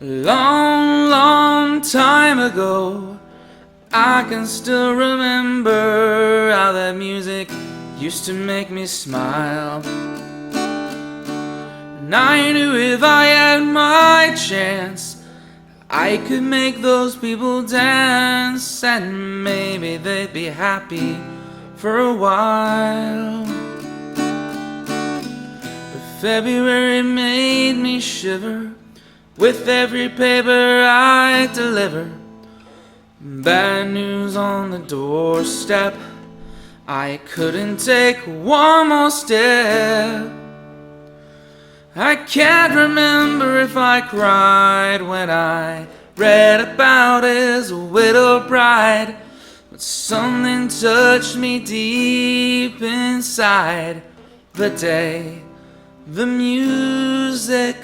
Long, long time ago, I can still remember how that music used to make me smile. And I knew if I had my chance, I could make those people dance, and maybe they'd be happy for a while. But February made me shiver with every paper I deliver. Bad news on the doorstep, I couldn't take one more step. I can't remember if I cried when I read about his widowed bride, but something touched me deep inside the day the music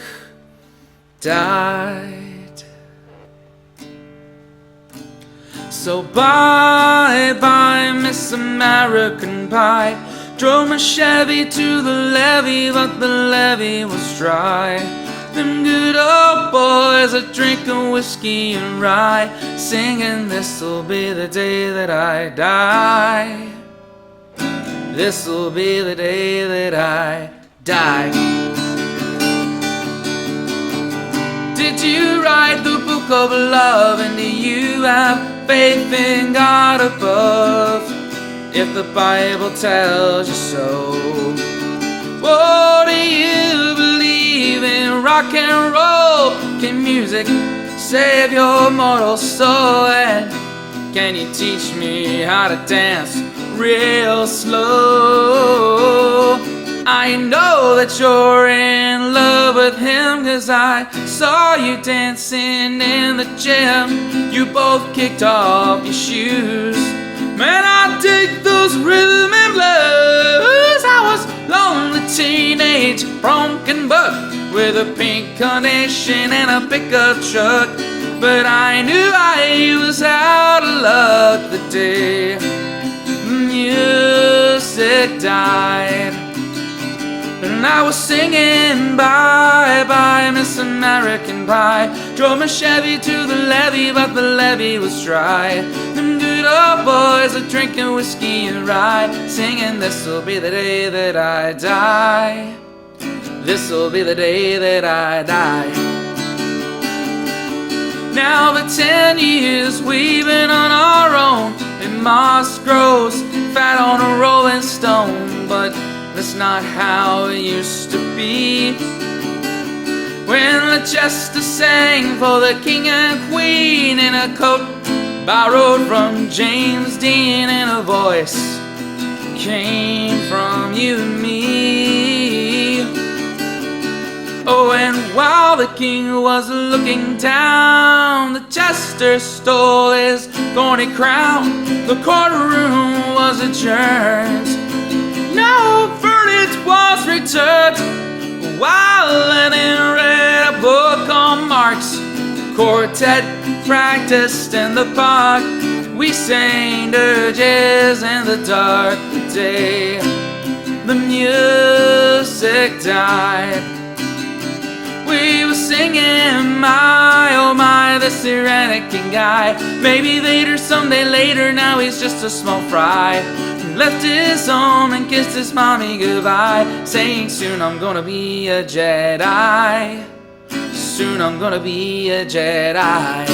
died. So bye bye Miss American Pie. Drove my Chevy to the levee, but the levee was dry. Them good old boys are drinking whiskey and rye, singing this'll be the day that I die. This'll be the day that I die. Did you write the book of love, and do you have faith in God above? If the Bible tells you so. What do you believe in rock and roll? Can music save your mortal soul? And can you teach me how to dance real slow? I know that you're in love with him, 'cause I saw you dancing in the gym. You both kicked off your shoes. Man, I dig those rhythm and blues. I was lonely teenage broken buck with a pink carnation and a pickup truck, but I knew I was out of luck the day the music died. And I was singing bye bye Miss American Pie. Drove my Chevy to the levee, but the levee was dry. Them good old boys are drinking whiskey and rye, singing this'll be the day that I die. This'll be the day that I die. Now for 10 years we've been on our own, and moss grows fat on a rolling stone, but that's not how it used to be. When the jester sang for the king and queen in a coat borrowed from James Dean, and a voice came from you and me. Oh, and while the king was looking down, the jester stole his thorny crown. The courtroom was adjourned. No verdict was returned, while Lennon read a book on Marx. Quartet practiced in the park. We sang dirges in the dark the day the music died. We were singing my oh my, this tyrannic guy. Maybe later, someday later, now he's just a small fry. Left his home and kissed his mommy goodbye, saying soon I'm gonna be a Jedi. Soon I'm gonna be a Jedi.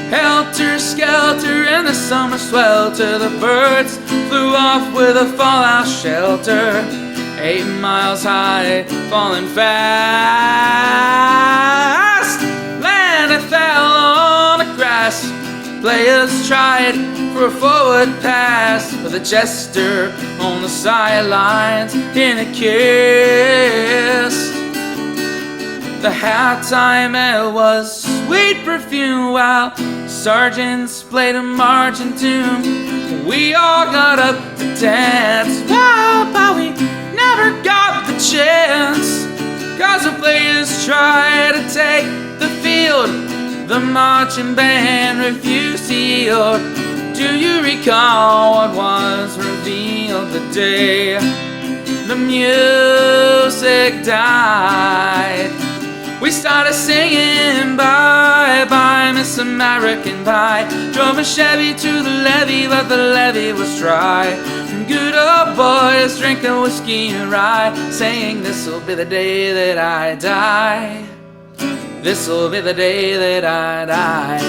Helter skelter in the summer swelter, the birds flew off with a fallout shelter. 8 miles high, falling fast. Land fell on the grass. Players tried for a forward pass, with a jester on the sidelines in a kiss. The halftime air was sweet perfume, while sergeants played a marching tune. We all got up to dance, but we never got the chance, 'cause the players tried to take the field. The marching band refused to yield. Do you recall what was revealed the day the music died? We started singing bye bye Miss American Pie. Drove a Chevy to the levee, but the levee was dry. Good old boys drinking whiskey and rye, saying this'll be the day that I die. This'll be the day that I die.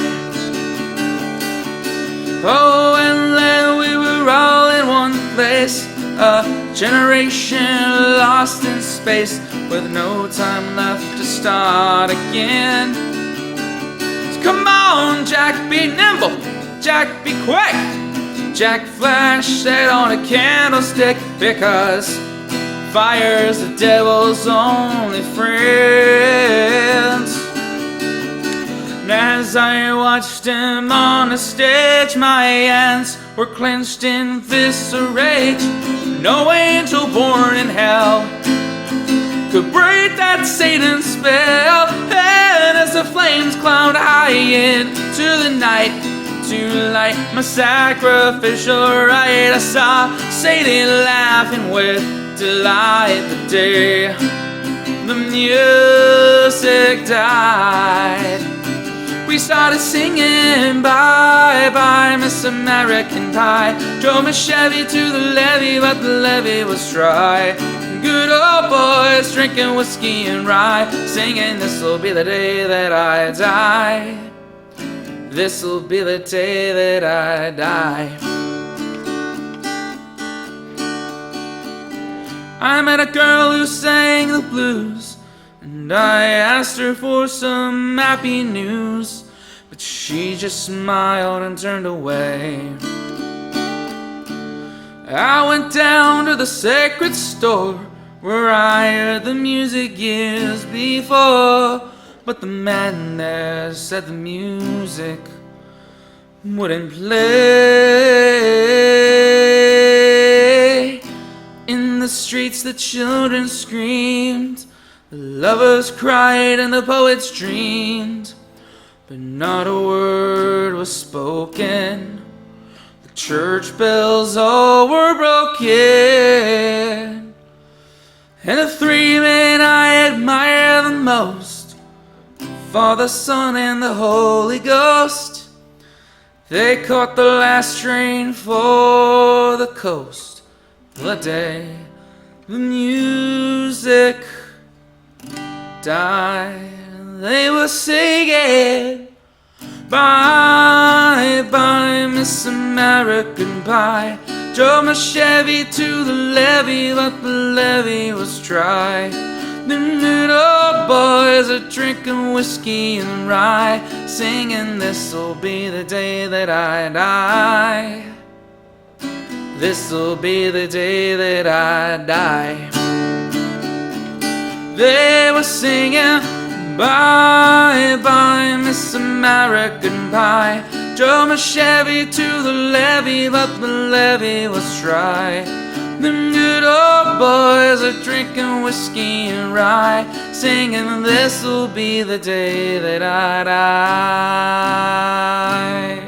Oh, and then we were all in one place, a generation lost in space, with no time left to start again. So come on, Jack, be nimble, Jack, be quick. Jack flashed it on a candlestick, because fire's the devil's only friends. And as I watched him on the stage, my hands were clenched in fists of rage. No angel born in hell could break that Satan spell. And as the flames climbed high into the night to light my sacrificial rite, I saw Satan laughing with delight the day the music died. We started singing bye bye Miss American Pie. Drove a Chevy to the levee, but the levee was dry. Good old boys drinking whiskey and rye, singing this'll be the day that I die. This'll be the day that I die. I met a girl who sang the blues, and I asked her for some happy news, but she just smiled and turned away. I went down to the sacred store where I heard the music years before, but the man there said the music wouldn't play. In the streets the children screamed, the lovers cried and the poets dreamed, but not a word was spoken. The church bells all were broken. And the three men I admire the most, Father, Son, and the Holy Ghost, they caught the last train for the coast the day the music died. They were singing bye bye Miss American Pie. Drove my Chevy to the levee, but the levee was dry. The little boys are drinking whiskey and rye, singing this'll be the day that I die. This'll be the day that I die. They were singing bye bye Miss American Pie. Drove my Chevy to the levee, but the levee was dry. Them good old boys are drinking whiskey and rye, singing this'll be the day that I die.